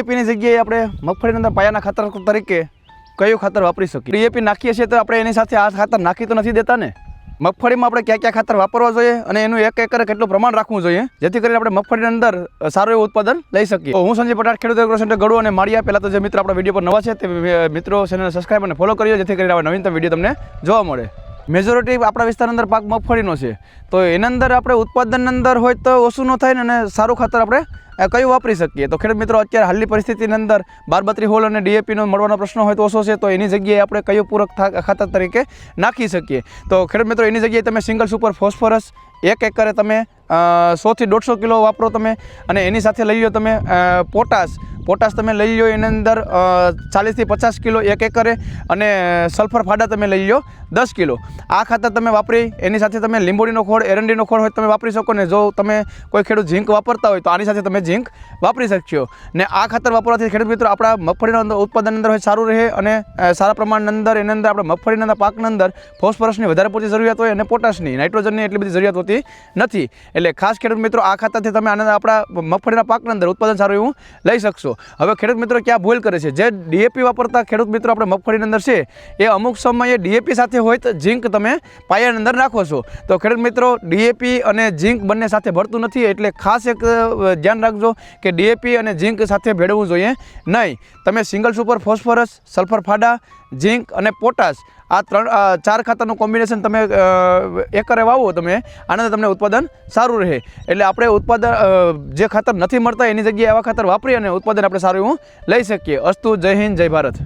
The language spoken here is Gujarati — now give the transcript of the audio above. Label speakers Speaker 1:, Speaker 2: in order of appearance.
Speaker 1: ડીએપીની જગ્યાએ આપણે મગફળીની અંદર પાયાના ખાતર તરીકે કયું ખાતર વાપરી શકીએ? ડીએપી નાખીએ છીએ તો આપણે એની સાથે આ ખાતર નાખી તો નથી દેતા ને? મગફળીમાં આપણે કયા કયા ખાતર વાપરવા જોઈએ અને એનું એક એકરે કેટલું પ્રમાણ રાખવું જોઈએ જેથી કરીને આપણે મગફળીની અંદર સારું એવું ઉત્પાદન લઈ શકીએ? હું સંજય પટાર, ખેડૂત એગ્રો સેન્ટર ગળુ અને માળિયા. પહેલાં તો જે મિત્રો આપણા વિડીયો પર નવા છે તે મિત્રો ચેનલને સબસ્ક્રાઈબ અને ફોલો કરજો જેથી કરીને આવા નવીનતમ વિડીયો તમને જોવા મળે. મેજોરિટી આપણા વિસ્તારની અંદર પાક મગફળીનો છે, તો એના અંદર આપણે ઉત્પાદનની અંદર હોય તો ઓછું ન થાય ને અને સારું ખાતર આપણે કયું વાપરી શકીએ? તો ખેડૂત મિત્રો અત્યારે હાલની પરિસ્થિતિની અંદર 12-32 હોલ અને ડીએપીનો મળવાનો પ્રશ્ન હોય તો ઓછો છે, તો એની જગ્યાએ આપણે કયું પૂરક ખાતર તરીકે નાખી શકીએ? તો ખેડૂત મિત્રો એની જગ્યાએ તમે સિંગલ સુપર ફોસ્ફરસ 1 એકરે તમે 100 થી 150 કિલો વાપરો તમે, અને એની સાથે લઈ લો તમે પોટાશ તમે લઈ લો એની અંદર 40 થી 50 કિલો 1 એકરે, અને સલ્ફર ફાડા તમે લઈ લો 10 કિલો. આ ખાતર તમે વાપરી એની સાથે તમે લીંબોડીનો ખોળ, એરંડીનો ખોળ હોય તમે વાપરી શકો ને. જો તમે કોઈ ખેડૂત ઝીંક વાપરતા હોય તો આની સાથે તમે ઝીંક વાપરી શકશો. ને આ ખાતર વાપરવાથી ખેડૂત મિત્રો આપણા મગફળીના ઉત્પાદન અંદર હોય સારું રહે, અને સારા પ્રમાણની અંદર એની અંદર આપણે મગફળીના પાકની અંદર ફોસ્ફરસની વધારે પૂરતી જરૂરિયાત હોય અને પોટાશની, નાઇટ્રોજનની એટલી બધી જરૂરિયાત હોતી નથી. એટલે ખાસ ખેડૂત મિત્રો આ ખાતરથી તમે આનંદ આપણા મગફળીના પાકની અંદર ઉત્પાદન સારું એવું લઈ શકશો. હવે ખેડૂત મિત્રો ક્યાં ભૂલ કરે છે? જે ડીએપી વાપરતા ખેડૂત મિત્રો આપણે મગફળીની અંદર છે એ અમુક સમયે ડીએપી સાથે હોય તો ઝીંક તમે પાયાની અંદર નાખો છો. તો ખેડૂત મિત્રો ડીએપી અને ઝીંક બંને સાથે ભળતું નથી, એટલે ખાસ એક ધ્યાન રાખજો કે ડીએપી અને ઝીંક સાથે ભેળવવું જોઈએ નહીં. તમે સિંગલ સુપર ફોસ્ફરસ, સલ્ફર ફાડા, ઝીંક અને પોટાશ આ 4 ખાતરનું કોમ્બિનેશન તમે એકરે વાવો તમે, આનાથી તમને ઉત્પાદન સારું રહે. એટલે આપણે ઉત્પાદન જે ખાતર નથી મળતા એની જગ્યાએ આવા ખાતર વાપરી અને ઉત્પાદન આપણે સારું એવું લઈ શકીએ. અસ્તુ, જય હિન્દ, જય ભારત.